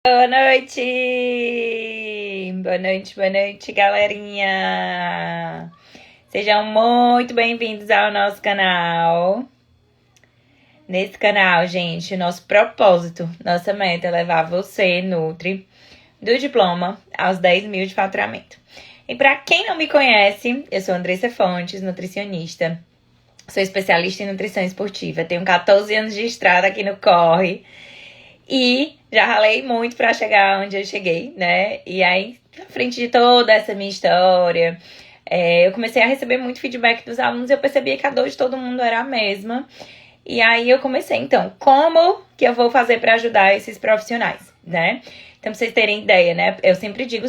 Boa noite! Boa noite, galerinha! Sejam muito bem-vindos ao nosso canal. Nesse canal, gente, nosso propósito, nossa meta é levar você, Nutri, do diploma aos 10 mil de faturamento. E para quem não me conhece, eu sou Andressa Fontes, nutricionista. Sou especialista em nutrição esportiva. Tenho 14 anos de estrada aqui no Corre. E já ralei muito para chegar onde eu cheguei, né? E aí, à frente de toda essa minha história, eu comecei a receber muito feedback dos alunos e eu percebia que a dor de todo mundo era a mesma. E aí eu comecei, então, como que eu vou fazer para ajudar esses profissionais, né? Então, pra vocês terem ideia, né? Eu sempre digo,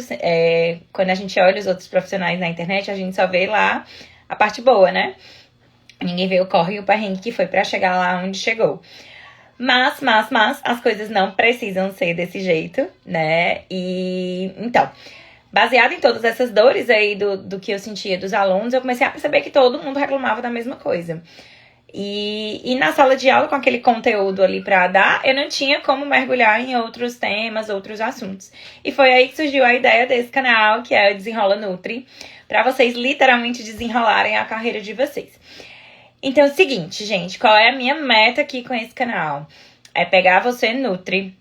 quando a gente olha os outros profissionais na internet, a gente só vê lá a parte boa, né? Ninguém vê o corre e o perrengue que foi para chegar lá onde chegou. Mas, as coisas não precisam ser desse jeito, né? E, então, baseado em todas essas dores aí do que eu sentia dos alunos, eu comecei a perceber que todo mundo reclamava da mesma coisa. E na sala de aula, com aquele conteúdo ali pra dar, eu não tinha como mergulhar em outros temas, outros assuntos. E foi aí que surgiu a ideia desse canal, que é o Desenrola Nutri, pra vocês literalmente desenrolarem a carreira de vocês. Então é o seguinte, gente, qual é a minha meta aqui com esse canal? É pegar você, Nutri,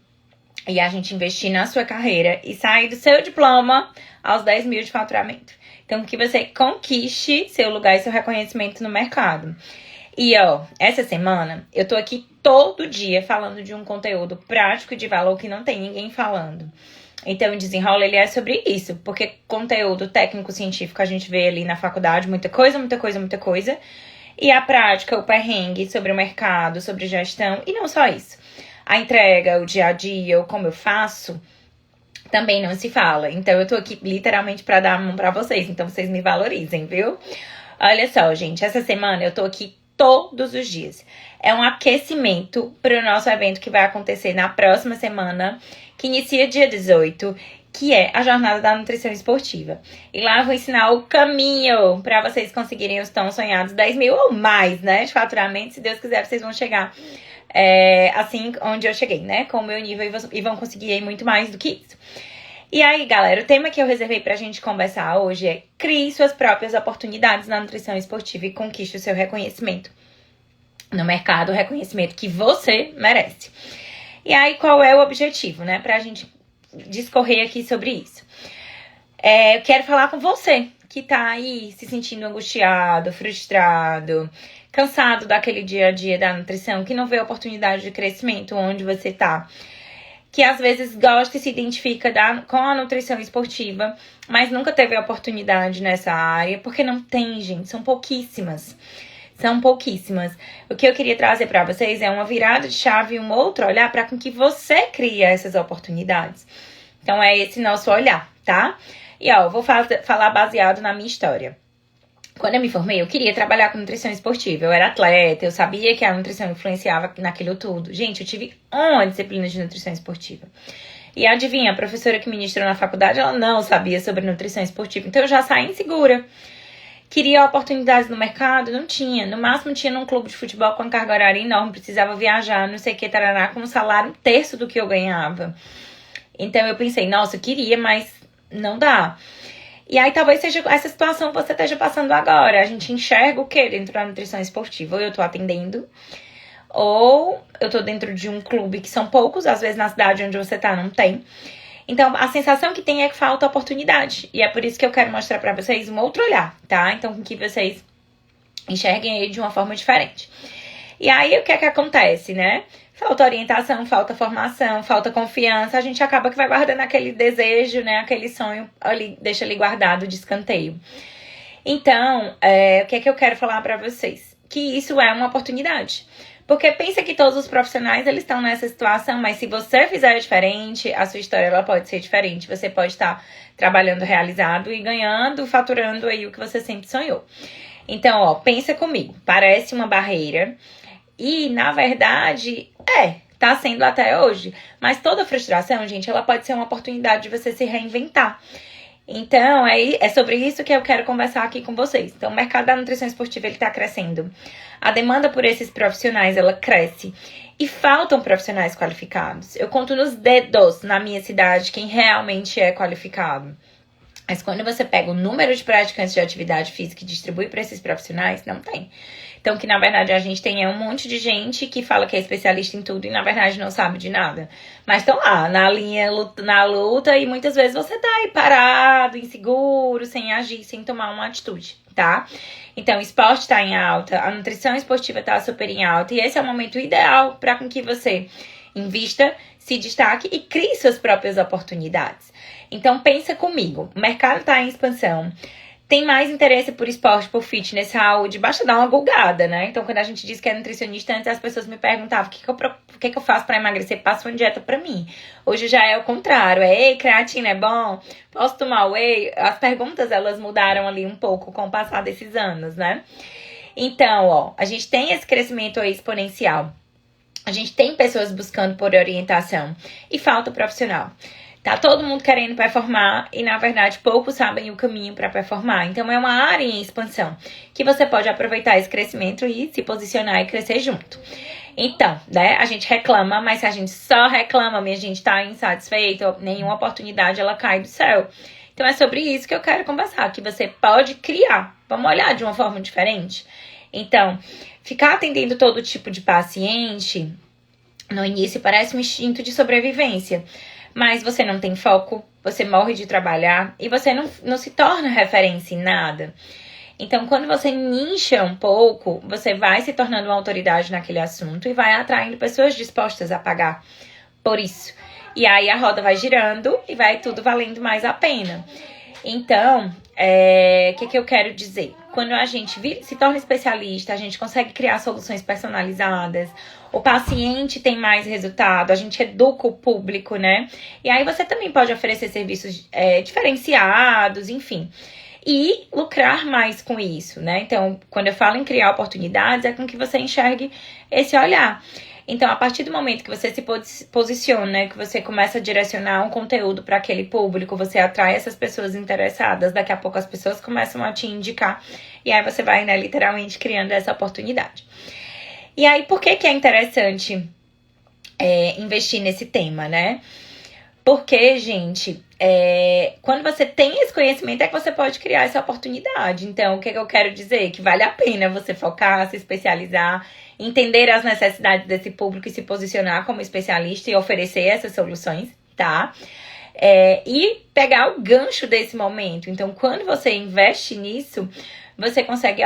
e a gente investir na sua carreira e sair do seu diploma aos 10 mil de faturamento. Então, que você conquiste seu lugar e seu reconhecimento no mercado. E, essa semana, eu tô aqui todo dia falando de um conteúdo prático e de valor que não tem ninguém falando. Então, o Desenrola, ele é sobre isso, porque conteúdo técnico-científico a gente vê ali na faculdade, muita coisa. E a prática, o perrengue sobre o mercado, sobre gestão, e não só isso. A entrega, o dia a dia, ou como eu faço, também não se fala. Então, eu tô aqui literalmente pra dar a mão pra vocês, então vocês me valorizem, viu? Olha só, gente, essa semana eu tô aqui todos os dias. É um aquecimento pro nosso evento que vai acontecer na próxima semana, que inicia dia 18, que é a Jornada da Nutrição Esportiva. E lá eu vou ensinar o caminho para vocês conseguirem os tão sonhados 10 mil ou mais, né, de faturamento. Se Deus quiser, vocês vão chegar assim onde eu cheguei, né, com o meu nível e vão conseguir muito mais do que isso. E aí, galera, o tema que eu reservei pra gente conversar hoje é: crie suas próprias oportunidades na nutrição esportiva e conquiste o seu reconhecimento no mercado, o reconhecimento que você merece. E aí, qual é o objetivo, né, pra gente discorrer aqui sobre isso? Eu quero falar com você que tá aí se sentindo angustiado, frustrado, cansado daquele dia a dia da nutrição, que não vê oportunidade de crescimento onde você tá, que às vezes gosta e se identifica com a nutrição esportiva, mas nunca teve oportunidade nessa área, porque não tem, gente, são pouquíssimas. O que eu queria trazer para vocês é uma virada de chave e um outro olhar para com que você crie essas oportunidades. Então é esse nosso olhar, tá? E eu vou falar baseado na minha história. Quando eu me formei, eu queria trabalhar com nutrição esportiva. Eu era atleta, eu sabia que a nutrição influenciava naquilo tudo. Gente, eu tive uma disciplina de nutrição esportiva. E adivinha, a professora que ministrou na faculdade, ela não sabia sobre nutrição esportiva. Então eu já saí insegura. Queria oportunidades no mercado? Não tinha. No máximo tinha num clube de futebol com carga horária enorme, precisava viajar, não sei o que, tarará, com um salário um terço do que eu ganhava. Então eu pensei, nossa, eu queria, mas não dá. E aí talvez seja essa situação que você esteja passando agora. A gente enxerga o que dentro da nutrição esportiva? Ou eu tô atendendo, ou eu tô dentro de um clube, que são poucos, às vezes na cidade onde você tá não tem. Então a sensação que tem é que falta oportunidade. E é por isso que eu quero mostrar pra vocês um outro olhar, tá? Então que vocês enxerguem ele de uma forma diferente. E aí o que é que acontece, né? Falta orientação, falta formação, falta confiança. A gente acaba que vai guardando aquele desejo, né? Aquele sonho ali, deixa ali guardado de escanteio. Então, o que é que eu quero falar pra vocês? Que isso é uma oportunidade. Porque pensa que todos os profissionais, eles estão nessa situação, mas se você fizer diferente, a sua história, ela pode ser diferente. Você pode estar trabalhando realizado e ganhando, faturando aí o que você sempre sonhou. Então, pensa comigo. Parece uma barreira. E, na verdade, tá sendo até hoje. Mas toda frustração, gente, ela pode ser uma oportunidade de você se reinventar. Então, é sobre isso que eu quero conversar aqui com vocês. Então, o mercado da nutrição esportiva, ele tá crescendo. A demanda por esses profissionais, ela cresce. E faltam profissionais qualificados. Eu conto nos dedos na minha cidade quem realmente é qualificado. Mas quando você pega o número de praticantes de atividade física e distribui para esses profissionais, não tem. Então, que na verdade a gente tem um monte de gente que fala que é especialista em tudo e na verdade não sabe de nada. Mas estão lá, na linha, na luta, e muitas vezes você tá aí parado, inseguro, sem agir, sem tomar uma atitude, tá? Então, o esporte tá em alta, a nutrição esportiva tá super em alta, e esse é o momento ideal para com que você invista, se destaque e crie suas próprias oportunidades. Então, pensa comigo, o mercado tá em expansão. Tem mais interesse por esporte, por fitness, saúde, basta dar uma gulgada, né? Então, quando a gente diz que é nutricionista, antes as pessoas me perguntavam o que eu faço pra emagrecer, passa uma dieta pra mim. Hoje já é o contrário, ei, creatina é bom? Posso tomar whey? As perguntas, elas mudaram ali um pouco com o passar desses anos, né? Então, ó, a gente tem esse crescimento aí exponencial. A gente tem pessoas buscando por orientação e falta profissional. Tá todo mundo querendo performar e, na verdade, poucos sabem o caminho para performar. Então, é uma área em expansão que você pode aproveitar esse crescimento e se posicionar e crescer junto. Então, né, a gente reclama, mas se a gente só reclama, minha gente tá insatisfeito, nenhuma oportunidade ela cai do céu. Então, é sobre isso que eu quero conversar, que você pode criar. Vamos olhar de uma forma diferente? Então, ficar atendendo todo tipo de paciente, no início parece um instinto de sobrevivência. Mas você não tem foco, você morre de trabalhar e você não se torna referência em nada. Então, quando você nicha um pouco, você vai se tornando uma autoridade naquele assunto e vai atraindo pessoas dispostas a pagar por isso. E aí a roda vai girando e vai tudo valendo mais a pena. Então, o que eu quero dizer? Quando a gente se torna especialista, a gente consegue criar soluções personalizadas, o paciente tem mais resultado, a gente educa o público, né? E aí você também pode oferecer serviços diferenciados, enfim. E lucrar mais com isso, né? Então, quando eu falo em criar oportunidades, é com que você enxergue esse olhar. Então, a partir do momento que você se posiciona, que você começa a direcionar um conteúdo para aquele público, você atrai essas pessoas interessadas, daqui a pouco as pessoas começam a te indicar, e aí você vai, né, literalmente criando essa oportunidade. E aí, por que é interessante investir nesse tema, né? Porque, gente, quando você tem esse conhecimento é que você pode criar essa oportunidade. Então, o que eu quero dizer? Que vale a pena você focar, se especializar, entender as necessidades desse público e se posicionar como especialista e oferecer essas soluções, tá? E pegar o gancho desse momento. Então, quando você investe nisso, você consegue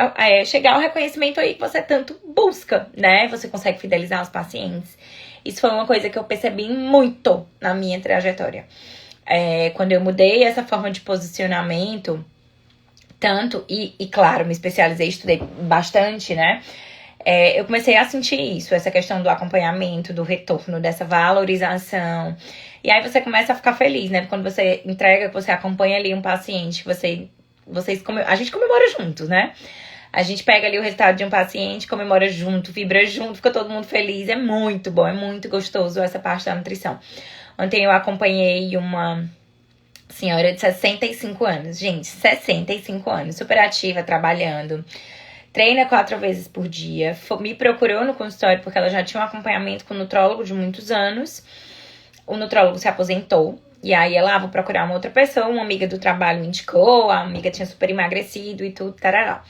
chegar ao reconhecimento aí que você tanto busca, né? Você consegue fidelizar os pacientes. Isso foi uma coisa que eu percebi muito na minha trajetória. Quando eu mudei essa forma de posicionamento, tanto, e claro, me especializei, estudei bastante, né? Eu comecei a sentir isso, essa questão do acompanhamento, do retorno, dessa valorização. E aí você começa a ficar feliz, né? Quando você entrega, você acompanha ali um paciente, a gente comemora junto, né? A gente pega ali o resultado de um paciente, comemora junto, vibra junto, fica todo mundo feliz. É muito bom, é muito gostoso essa parte da nutrição. Ontem eu acompanhei uma senhora de 65 anos. Gente, 65 anos, super ativa, trabalhando. Treina 4 vezes por dia. Me procurou no consultório porque ela já tinha um acompanhamento com um nutrólogo de muitos anos. O nutrólogo se aposentou. E aí ela, vou procurar uma outra pessoa. Uma amiga do trabalho me indicou. A amiga tinha super emagrecido e tudo, tarará.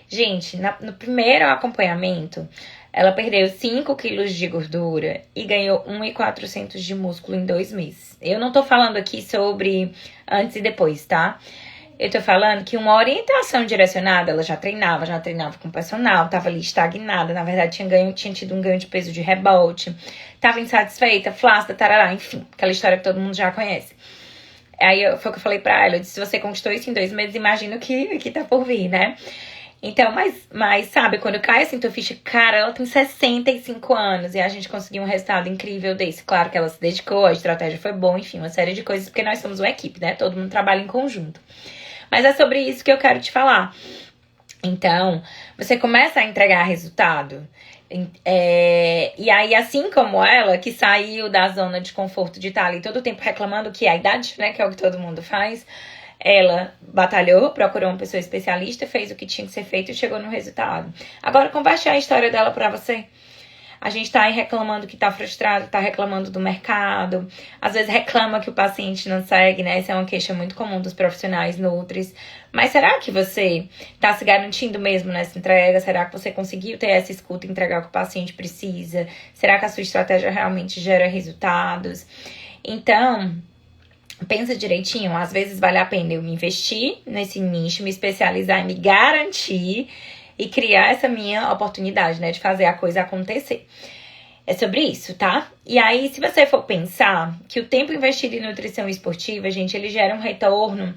Gente, no primeiro acompanhamento, ela perdeu 5 quilos de gordura e ganhou 1.400 de músculo em 2 meses. Eu não tô falando aqui sobre antes e depois, tá? Eu tô falando que uma orientação direcionada, ela já treinava com personal, tava ali estagnada, na verdade tinha tido um ganho de peso de rebote, tava insatisfeita, flácida, tarará, enfim, aquela história que todo mundo já conhece. Aí foi o que eu falei pra ela, eu disse, se você conquistou isso em 2 meses, imagina o que tá por vir, né? Então, mas sabe, quando cai assim tua ficha, cara, ela tem 65 anos e a gente conseguiu um resultado incrível desse. Claro que ela se dedicou, a estratégia foi boa, enfim, uma série de coisas, porque nós somos uma equipe, né? Todo mundo trabalha em conjunto. Mas é sobre isso que eu quero te falar. Então, você começa a entregar resultado. E aí, assim como ela, que saiu da zona de conforto de estar ali todo o tempo reclamando que é a idade, né, que é o que todo mundo faz, ela batalhou, procurou uma pessoa especialista, fez o que tinha que ser feito e chegou no resultado. Agora, converte a história dela pra você. A gente tá aí reclamando que tá frustrado, tá reclamando do mercado. Às vezes reclama que o paciente não segue, né? Essa é uma queixa muito comum dos profissionais nutris. Mas será que você tá se garantindo mesmo nessa entrega? Será que você conseguiu ter essa escuta e entregar o que o paciente precisa? Será que a sua estratégia realmente gera resultados? Então, pensa direitinho, às vezes vale a pena eu investir nesse nicho, me especializar e me garantir e criar essa minha oportunidade, né, de fazer a coisa acontecer. É sobre isso, tá? E aí, se você for pensar que o tempo investido em nutrição esportiva, gente, ele gera um retorno.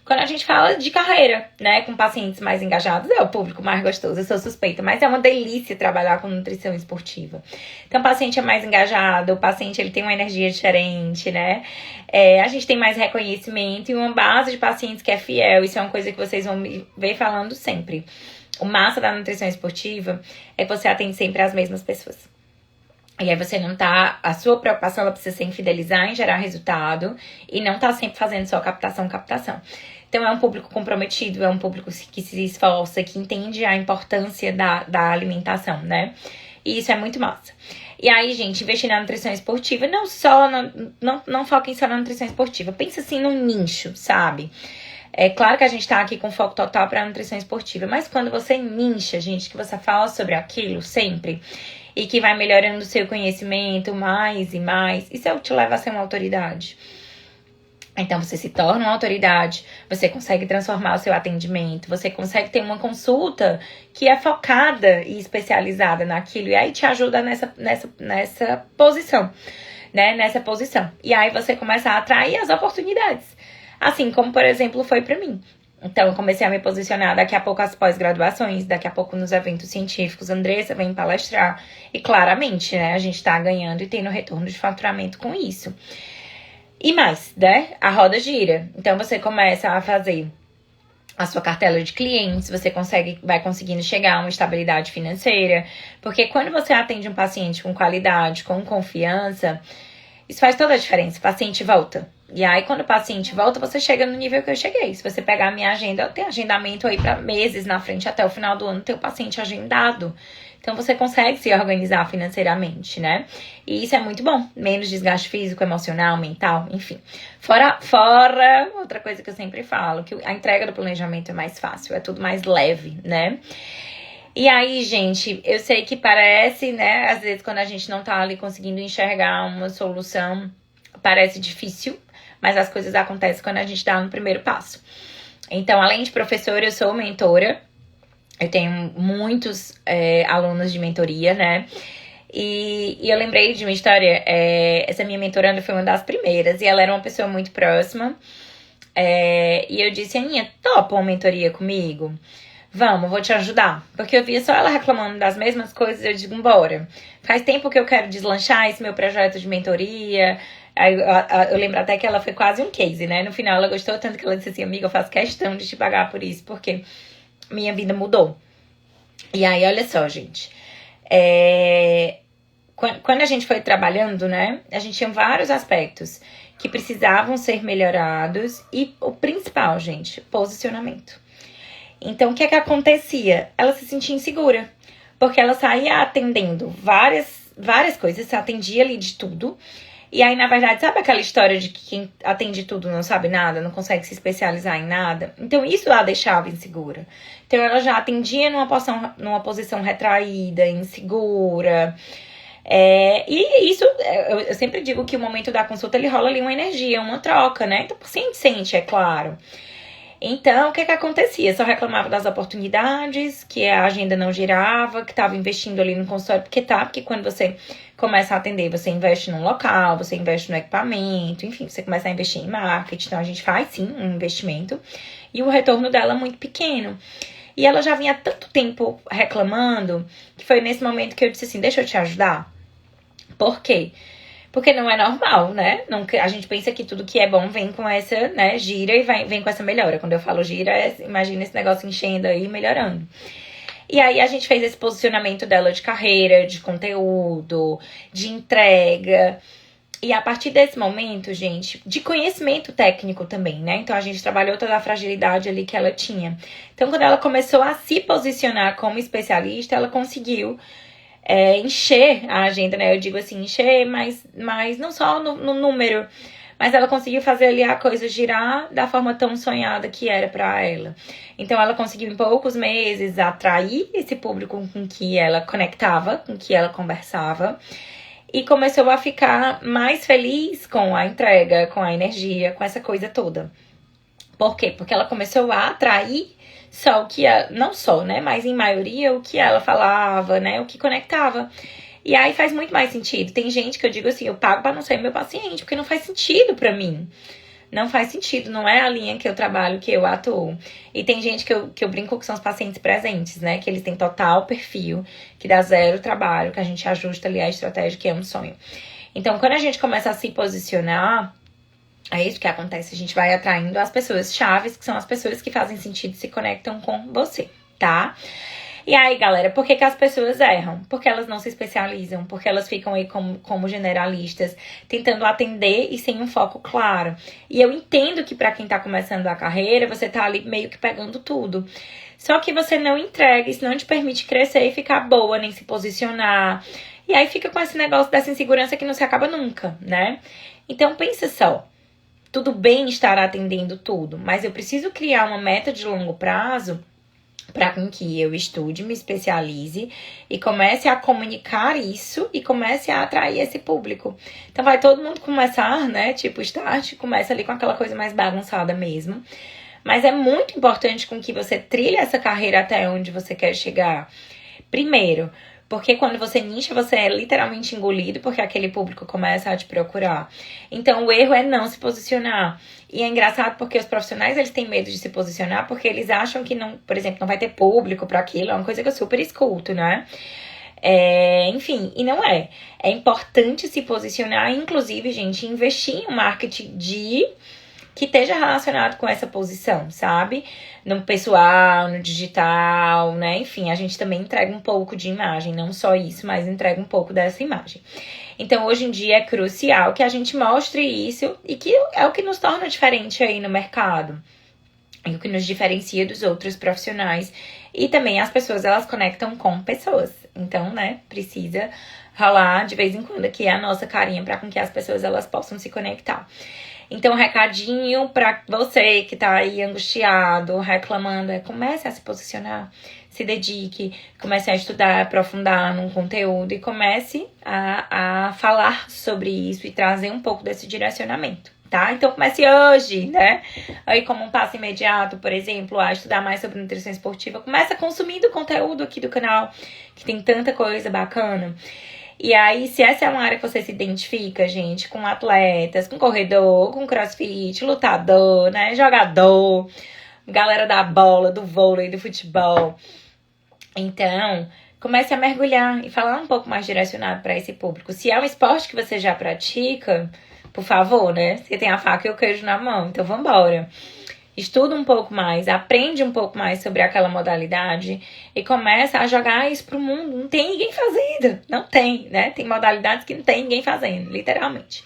Quando a gente fala de carreira, né, com pacientes mais engajados, é o público mais gostoso, eu sou suspeita, mas é uma delícia trabalhar com nutrição esportiva. Então, o paciente é mais engajado, o paciente ele tem uma energia diferente, né? A gente tem mais reconhecimento e uma base de pacientes que é fiel, isso é uma coisa que vocês vão me ver falando sempre. O massa da nutrição esportiva é que você atende sempre as mesmas pessoas. E aí você não tá... A sua preocupação, ela precisa ser em fidelizar, em gerar resultado. E não tá sempre fazendo só captação. Então é um público comprometido, é um público que se esforça, que entende a importância da alimentação, né? E isso é muito massa. E aí, gente, investir na nutrição esportiva, não foquem só na nutrição esportiva. Pensa assim num nicho, sabe? É claro que a gente tá aqui com foco total pra nutrição esportiva. Mas quando você nicha, gente, que você fala sobre aquilo sempre... E que vai melhorando o seu conhecimento mais e mais. Isso é o que te leva a ser uma autoridade. Então, você se torna uma autoridade. Você consegue transformar o seu atendimento. Você consegue ter uma consulta que é focada e especializada naquilo. E aí te ajuda nessa posição. Né? Nessa posição. E aí você começa a atrair as oportunidades. Assim como, por exemplo, foi pra mim. Então, eu comecei a me posicionar daqui a pouco as pós-graduações, daqui a pouco nos eventos científicos. Andressa vem palestrar. E claramente, né, a gente tá ganhando e tendo retorno de faturamento com isso. E mais, né, a roda gira. Então, você começa a fazer a sua cartela de clientes, você vai conseguindo chegar a uma estabilidade financeira. Porque quando você atende um paciente com qualidade, com confiança, isso faz toda a diferença. O paciente volta. E aí, quando o paciente volta, você chega no nível que eu cheguei. Se você pegar a minha agenda, eu tenho agendamento aí para meses na frente, até o final do ano, ter o paciente agendado. Então, você consegue se organizar financeiramente, né? E isso é muito bom. Menos desgaste físico, emocional, mental, enfim. Fora outra coisa que eu sempre falo, que a entrega do planejamento é mais fácil, é tudo mais leve, né? E aí, gente, eu sei que parece, né? Às vezes, quando a gente não tá ali conseguindo enxergar uma solução, parece difícil. Mas as coisas acontecem quando a gente dá no primeiro passo. Então, além de professora, eu sou mentora. Eu tenho muitos alunos de mentoria, né? E eu lembrei de uma história. Essa minha mentoranda foi uma das primeiras. E ela era uma pessoa muito próxima. E eu disse, Aninha, topa uma mentoria comigo? Vamos, vou te ajudar. Porque eu via só ela reclamando das mesmas coisas. Eu digo, bora. Faz tempo que eu quero deslanchar esse meu projeto de mentoria. Aí eu lembro até que ela foi quase um case, né? No final ela gostou tanto que ela disse assim, amiga, eu faço questão de te pagar por isso, porque minha vida mudou. E aí, olha só, gente. Quando a gente foi trabalhando, né? A gente tinha vários aspectos que precisavam ser melhorados. E o principal, gente, posicionamento. Então, o que é que acontecia? Ela se sentia insegura. Porque ela saía atendendo várias coisas, se atendia ali de tudo. E aí, na verdade, sabe aquela história de que quem atende tudo não sabe nada, não consegue se especializar em nada? Então, isso a deixava insegura. Então, ela já atendia numa posição retraída, insegura. E isso, eu sempre digo que o momento da consulta, ele rola ali uma energia, uma troca, né? Então, o paciente sente, é claro. Então, o que acontecia? Só reclamava das oportunidades, que a agenda não girava, que estava investindo ali no consultório, porque quando você começa a atender, você investe num local, você investe no equipamento, enfim, você começa a investir em marketing, então a gente faz sim um investimento, e o retorno dela é muito pequeno. E ela já vinha há tanto tempo reclamando, que foi nesse momento que eu disse assim, deixa eu te ajudar. Por quê? Porque não é normal, né? A gente pensa que tudo que é bom vem com essa, né, gira e vem com essa melhora. Quando eu falo gira, imagina esse negócio enchendo aí e melhorando. E aí a gente fez esse posicionamento dela de carreira, de conteúdo, de entrega. E a partir desse momento, gente, de conhecimento técnico também, né? Então a gente trabalhou toda a fragilidade ali que ela tinha. Então quando ela começou a se posicionar como especialista, ela conseguiu encher a agenda, né? Eu digo assim, encher, mas não só no número, mas ela conseguiu fazer ali a coisa girar da forma tão sonhada que era pra ela. Então ela conseguiu em poucos meses atrair esse público com que ela conectava, com que ela conversava. E começou a ficar mais feliz com a entrega, com a energia, com essa coisa toda. Por quê? Porque ela começou a atrair só o que ela, não só, né? Mas em maioria o que ela falava, né? O que conectava. E aí faz muito mais sentido. Tem gente que eu digo assim, eu pago pra não ser meu paciente, porque não faz sentido pra mim. Não faz sentido, não é a linha que eu trabalho, que eu atuo. E tem gente que eu brinco que são os pacientes presentes, né? Que eles têm total perfil, que dá zero trabalho, que a gente ajusta ali a estratégia, que é um sonho. Então, quando a gente começa a se posicionar, é isso que acontece. A gente vai atraindo as pessoas chaves, que são as pessoas que fazem sentido e se conectam com você, tá? E aí, galera, por que as pessoas erram? Porque elas não se especializam, porque elas ficam aí como generalistas, tentando atender e sem um foco claro. E eu entendo que pra quem tá começando a carreira, você tá ali meio que pegando tudo. Só que você não entrega, isso não te permite crescer e ficar boa, nem se posicionar. E aí fica com esse negócio dessa insegurança que não se acaba nunca, né? Então pensa só. Tudo bem estar atendendo tudo, mas eu preciso criar uma meta de longo prazo para com que eu estude, me especialize e comece a comunicar isso e comece a atrair esse público. Então vai todo mundo começar, né? Tipo, start, começa ali com aquela coisa mais bagunçada mesmo. Mas é muito importante com que você trilhe essa carreira até onde você quer chegar. Primeiro, porque quando você nicha, você é literalmente engolido, porque aquele público começa a te procurar. Então, o erro é não se posicionar. E é engraçado porque os profissionais, eles têm medo de se posicionar, porque eles acham que, não, por exemplo, não vai ter público para aquilo. É uma coisa que eu super escuto, né? Enfim, e não é. É importante se posicionar, inclusive, gente, investir em um marketing que esteja relacionado com essa posição, sabe? No pessoal, no digital, né? Enfim, a gente também entrega um pouco de imagem, não só isso, mas entrega um pouco dessa imagem. Então, hoje em dia é crucial que a gente mostre isso e que é o que nos torna diferente aí no mercado. E o que nos diferencia dos outros profissionais. E também as pessoas, elas conectam com pessoas. Então, né, precisa rolar de vez em quando aqui a nossa carinha para com que as pessoas, elas possam se conectar. Então, recadinho pra você que tá aí angustiado, reclamando, comece a se posicionar, se dedique, comece a estudar, aprofundar num conteúdo e comece a falar sobre isso e trazer um pouco desse direcionamento, tá? Então, comece hoje, né? Aí, como um passo imediato, por exemplo, a estudar mais sobre nutrição esportiva, comece consumindo conteúdo aqui do canal, que tem tanta coisa bacana. E aí, se essa é uma área que você se identifica, gente, com atletas, com corredor, com crossfit, lutador, né, jogador, galera da bola, do vôlei, do futebol. Então, comece a mergulhar e falar um pouco mais direcionado para esse público. Se é um esporte que você já pratica, por favor, né, você tem a faca e o queijo na mão, então vambora. Estuda um pouco mais, aprende um pouco mais sobre aquela modalidade e começa a jogar isso pro mundo. Não tem ninguém fazendo, não tem, né? Tem modalidades que não tem ninguém fazendo, literalmente.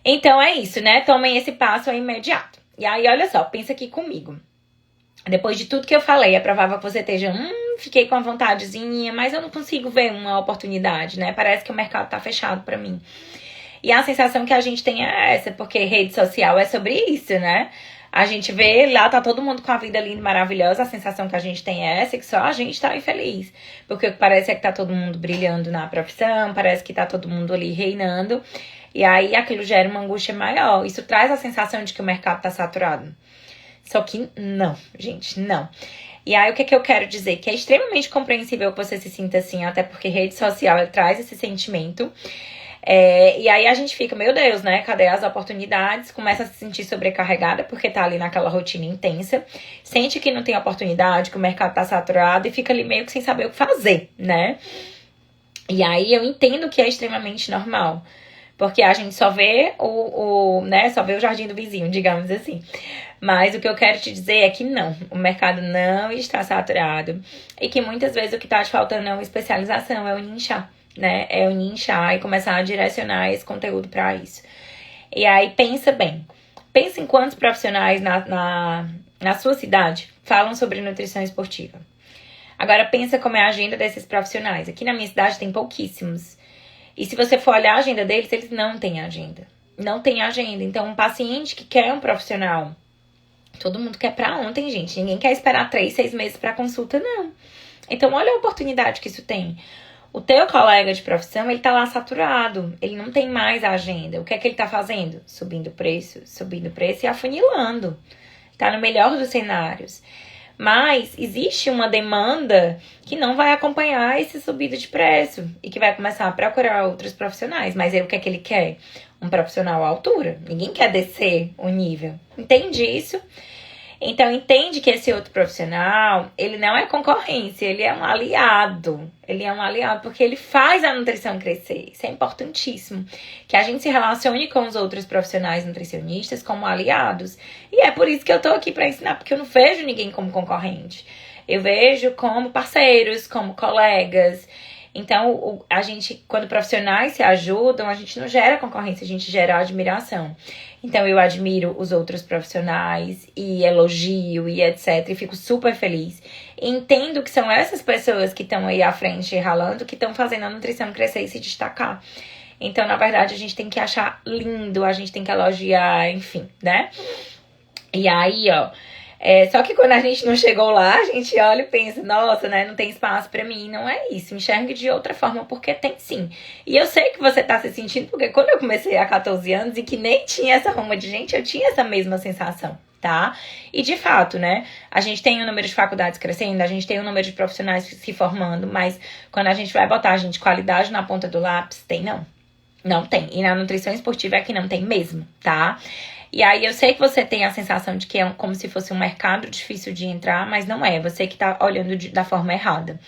Então é isso, né? Tomem esse passo imediato. E aí, olha só, pensa aqui comigo. Depois de tudo que eu falei, é provável que você esteja, fiquei com uma vontadezinha, mas eu não consigo ver uma oportunidade, né? Parece que o mercado tá fechado pra mim. E a sensação que a gente tem é essa, porque rede social é sobre isso, né? A gente vê lá, tá todo mundo com a vida linda e maravilhosa. A sensação que a gente tem é essa, que só a gente tá infeliz. Porque parece que tá todo mundo brilhando na profissão, parece que tá todo mundo ali reinando. E aí aquilo gera uma angústia maior. Isso traz a sensação de que o mercado tá saturado. Só que não, gente, não. E aí o que eu quero dizer? Que é extremamente compreensível que você se sinta assim, até porque rede social traz esse sentimento. E aí a gente fica, meu Deus, né? Cadê as oportunidades? Começa a se sentir sobrecarregada porque tá ali naquela rotina intensa. Sente que não tem oportunidade, que o mercado tá saturado e fica ali meio que sem saber o que fazer, né? E aí eu entendo que é extremamente normal. Porque a gente só vê só vê o jardim do vizinho, digamos assim. Mas o que eu quero te dizer é que não, o mercado não está saturado. E que muitas vezes o que tá te faltando é uma especialização, é o nichar. Né? É o nichar e começar a direcionar esse conteúdo para isso. E aí, pensa bem. Pensa em quantos profissionais na sua cidade falam sobre nutrição esportiva. Agora pensa como é a agenda desses profissionais. Aqui na minha cidade tem pouquíssimos. E se você for olhar a agenda deles, eles não têm agenda. Não tem agenda. Então, um paciente que quer um profissional, todo mundo quer pra ontem, gente. Ninguém quer esperar 3, 6 meses pra consulta, não. Então, olha a oportunidade que isso tem. O teu colega de profissão, ele tá lá saturado. Ele não tem mais a agenda. O que é que ele tá fazendo? Subindo o preço e afunilando. Tá no melhor dos cenários. Mas existe uma demanda que não vai acompanhar esse subida de preço e que vai começar a procurar outros profissionais. Mas aí o que é que ele quer? Um profissional à altura. Ninguém quer descer o nível. Entende isso? Então, entende que esse outro profissional, ele não é concorrência, ele é um aliado. Ele é um aliado porque ele faz a nutrição crescer. Isso é importantíssimo. Que a gente se relacione com os outros profissionais nutricionistas como aliados. E é por isso que eu tô aqui para ensinar, porque eu não vejo ninguém como concorrente. Eu vejo como parceiros, como colegas. Então, a gente, quando profissionais se ajudam, a gente não gera concorrência, a gente gera admiração. Então, eu admiro os outros profissionais e elogio e etc. E fico super feliz. E entendo que são essas pessoas que estão aí à frente ralando, que estão fazendo a nutrição crescer e se destacar. Então, na verdade, a gente tem que achar lindo, a gente tem que elogiar, enfim, né? E aí, ó... só que quando a gente não chegou lá, a gente olha e pensa, nossa, né, não tem espaço pra mim. Não é isso, enxergue de outra forma, porque tem sim. E eu sei que você tá se sentindo, porque quando eu comecei há 14 anos e que nem tinha essa ruma de gente, eu tinha essa mesma sensação, tá? E de fato, né, a gente tem o número de faculdades crescendo, a gente tem o número de profissionais se formando, mas quando a gente vai botar, gente, qualidade na ponta do lápis, tem não. Não tem. E na nutrição esportiva é que não tem mesmo, tá? E aí eu sei que você tem a sensação de que é como se fosse um mercado difícil de entrar, mas não é. Você que tá olhando da forma errada.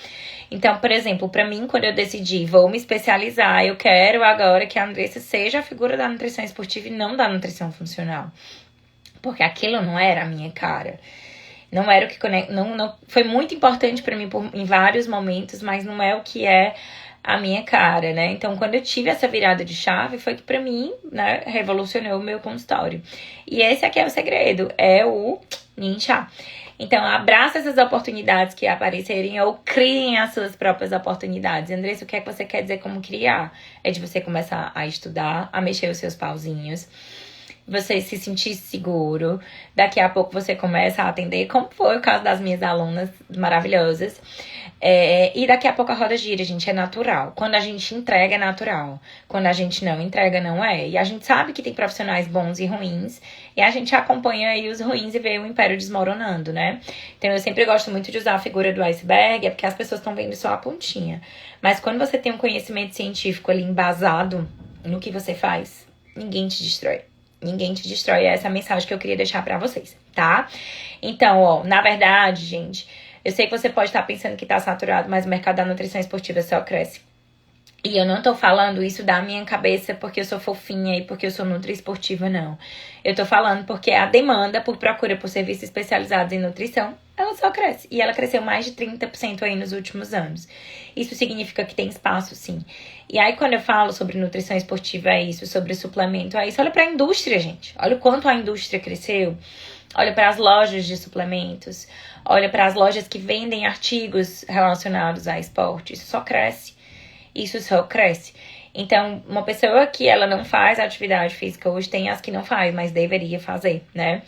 Então, por exemplo, pra mim, quando eu decidi, vou me especializar, eu quero agora que a Andressa seja a figura da nutrição esportiva e não da nutrição funcional. Porque aquilo não era a minha cara. Não era o que conecta. Não, foi muito importante pra mim em vários momentos, mas não é o que é a minha cara, né? Então, quando eu tive essa virada de chave, foi que pra mim, né, revolucionou o meu consultório. E esse aqui é o segredo, é o ninja. Então, abraça essas oportunidades que aparecerem ou criem as suas próprias oportunidades. Andressa, o que é que você quer dizer como criar? É de você começar a estudar, a mexer os seus pauzinhos, você se sentir seguro. Daqui a pouco você começa a atender, como foi o caso das minhas alunas maravilhosas. E daqui a pouco a roda gira, gente, é natural. Quando a gente entrega, é natural. Quando a gente não entrega, não é. E a gente sabe que tem profissionais bons e ruins, e a gente acompanha aí os ruins e vê o império desmoronando, né? Então eu sempre gosto muito de usar a figura do iceberg, é porque as pessoas estão vendo só a pontinha. Mas quando você tem um conhecimento científico ali embasado no que você faz, ninguém te destrói. Ninguém te destrói. É essa a mensagem que eu queria deixar pra vocês, tá? Então, ó, na verdade, gente, eu sei que você pode estar pensando que tá saturado, mas o mercado da nutrição esportiva só cresce. E eu não tô falando isso da minha cabeça porque eu sou fofinha e porque eu sou nutri esportiva, não. Eu tô falando porque a demanda por procura por serviços especializados em nutrição, ela só cresce. E ela cresceu mais de 30% aí nos últimos anos. Isso significa que tem espaço, sim. E aí, quando eu falo sobre nutrição esportiva, é isso, sobre suplemento, é isso. Olha pra indústria, gente. Olha o quanto a indústria cresceu. Olha para as lojas de suplementos. Olha para as lojas que vendem artigos relacionados a esporte. Isso só cresce. Isso só cresce. Então, uma pessoa que ela não faz atividade física hoje, tem as que não faz, mas deveria fazer, né?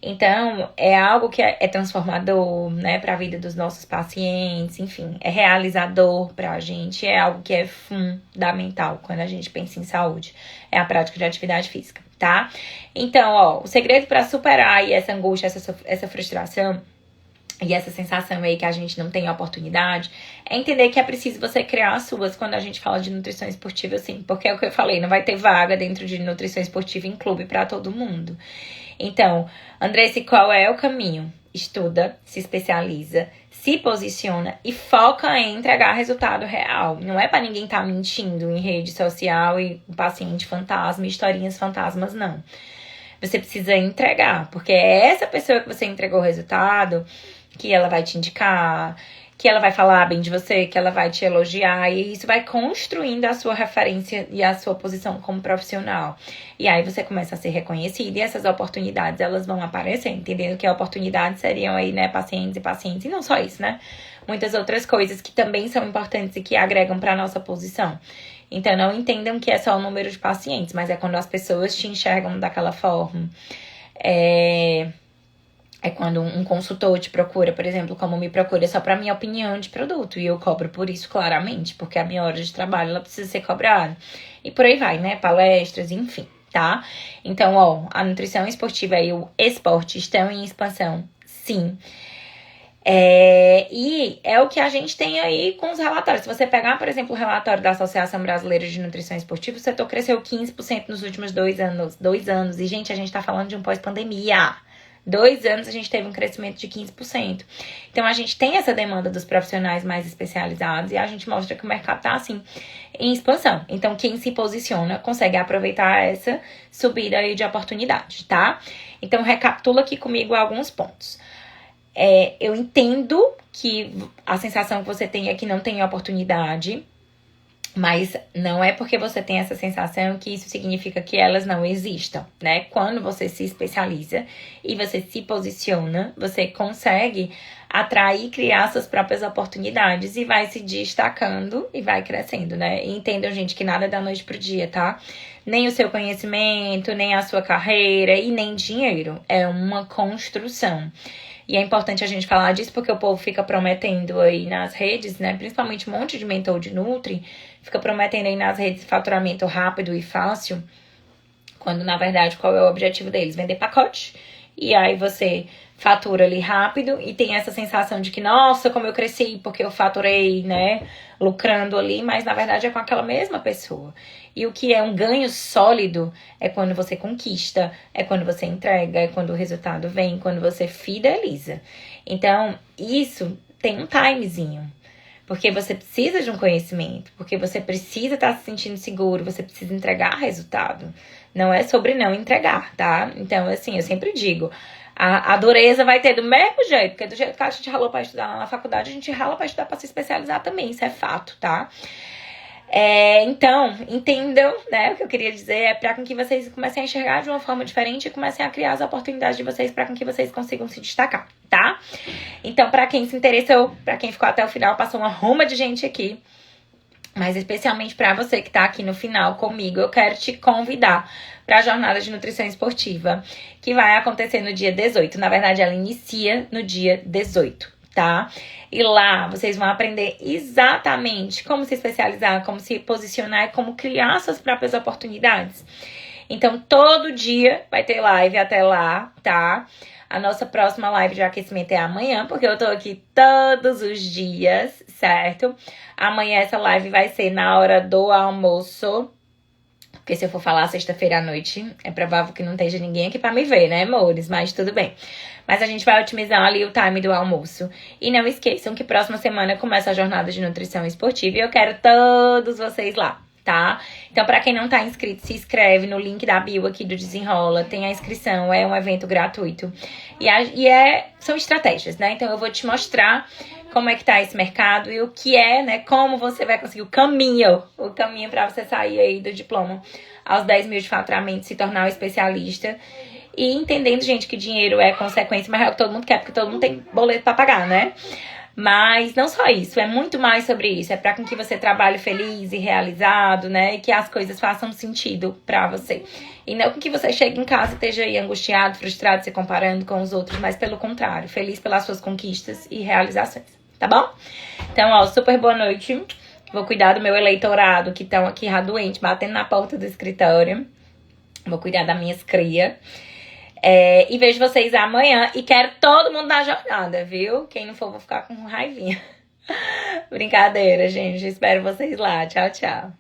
Então, é algo que é transformador, né, para a vida dos nossos pacientes, enfim, é realizador pra gente, é algo que é fundamental quando a gente pensa em saúde, é a prática de atividade física, tá? Então, ó, o segredo para superar aí essa angústia, essa frustração e essa sensação aí que a gente não tem oportunidade, é entender que é preciso você criar as suas quando a gente fala de nutrição esportiva, assim, porque é o que eu falei, não vai ter vaga dentro de nutrição esportiva em clube para todo mundo. Então, Andressa, qual é o caminho? Estuda, se especializa, se posiciona e foca em entregar resultado real. Não é para ninguém estar mentindo em rede social e paciente fantasma, historinhas fantasmas, não. Você precisa entregar, porque é essa pessoa que você entregou o resultado que ela vai te indicar, que ela vai falar bem de você, que ela vai te elogiar, e isso vai construindo a sua referência e a sua posição como profissional. E aí você começa a ser reconhecido e essas oportunidades, elas vão aparecer, entendendo que oportunidades seriam aí, né, pacientes e pacientes, e não só isso, né? Muitas outras coisas que também são importantes e que agregam para nossa posição. Então, não entendam que é só o número de pacientes, mas é quando as pessoas te enxergam daquela forma. É quando um consultor te procura, por exemplo, como me procura só para minha opinião de produto. E eu cobro por isso claramente, porque a minha hora de trabalho ela precisa ser cobrada. E por aí vai, né? Palestras, enfim, tá? Então, ó, a nutrição esportiva e o esporte estão em expansão, sim. E é o que a gente tem aí com os relatórios. Se você pegar, por exemplo, o relatório da Associação Brasileira de Nutrição Esportiva, o setor cresceu 15% nos últimos 2 anos. E, gente, a gente tá falando de um pós-pandemia. 2 anos a gente teve um crescimento de 15%. Então, a gente tem essa demanda dos profissionais mais especializados e a gente mostra que o mercado tá, assim, em expansão. Então, quem se posiciona consegue aproveitar essa subida aí de oportunidade, tá? Então, recapitula aqui comigo alguns pontos. Eu entendo que a sensação que você tem é que não tem oportunidade, mas não é porque você tem essa sensação que isso significa que elas não existam, né? Quando você se especializa e você se posiciona, você consegue atrair e criar suas próprias oportunidades e vai se destacando e vai crescendo, né? E entendam, gente, que nada é da noite pro dia, tá? Nem o seu conhecimento, nem a sua carreira e nem dinheiro. É uma construção. E é importante a gente falar disso porque o povo fica prometendo aí nas redes, né? Principalmente um monte de mentor de Nutri, fica prometendo aí nas redes faturamento rápido e fácil, quando na verdade qual é o objetivo deles? Vender pacote. E aí você fatura ali rápido e tem essa sensação de que, nossa, como eu cresci porque eu faturei, né? Lucrando ali, mas na verdade é com aquela mesma pessoa. E o que é um ganho sólido é quando você conquista, é quando você entrega, é quando o resultado vem, quando você fideliza. Então, isso tem um timezinho. Porque você precisa de um conhecimento, porque você precisa estar se sentindo seguro, você precisa entregar resultado. Não é sobre não entregar, tá? Então, assim, eu sempre digo, a dureza vai ter do mesmo jeito, porque do jeito que a gente ralou pra estudar lá na faculdade, a gente rala pra estudar pra se especializar também, isso é fato, tá? Então, entendam, né? O que eu queria dizer é para que vocês comecem a enxergar de uma forma diferente e comecem a criar as oportunidades de vocês para que vocês consigam se destacar, tá? Então, para quem se interessou, para quem ficou até o final, passou uma ruma de gente aqui, mas especialmente para você que tá aqui no final comigo, eu quero te convidar para a jornada de nutrição esportiva, que vai acontecer no dia 18. Na verdade, ela inicia no dia 18. Tá? E lá vocês vão aprender exatamente como se especializar, como se posicionar e como criar suas próprias oportunidades. Então, todo dia vai ter live até lá, tá? A nossa próxima live de aquecimento é amanhã, porque eu tô aqui todos os dias, certo? Amanhã essa live vai ser na hora do almoço. Porque se eu for falar sexta-feira à noite, é provável que não esteja ninguém aqui pra me ver, né, amores? Mas tudo bem. Mas a gente vai otimizar ali o time do almoço. E não esqueçam que próxima semana começa a jornada de nutrição esportiva e eu quero todos vocês lá, tá? Então, pra quem não tá inscrito, se inscreve no link da bio aqui do Desenrola. Tem a inscrição, é um evento gratuito. São estratégias, né? Então, eu vou te mostrar como é que tá esse mercado e o que é, né? Como você vai conseguir o caminho pra você sair aí do diploma aos 10 mil de faturamento, se tornar um especialista. E entendendo, gente, que dinheiro é consequência, mas é o que todo mundo quer, porque todo mundo tem boleto pra pagar, né? Mas não só isso, é muito mais sobre isso. É pra que você trabalhe feliz e realizado, né? E que as coisas façam sentido pra você. E não que você chegue em casa e esteja aí angustiado, frustrado, se comparando com os outros, mas pelo contrário, feliz pelas suas conquistas e realizações, tá bom? Então, ó, super boa noite. Vou cuidar do meu eleitorado, que estão aqui doente, batendo na porta do escritório. Vou cuidar das minhas crias. E vejo vocês amanhã. E quero todo mundo na jornada, viu? Quem não for, vou ficar com raivinha. Brincadeira, gente. Espero vocês lá. Tchau, tchau.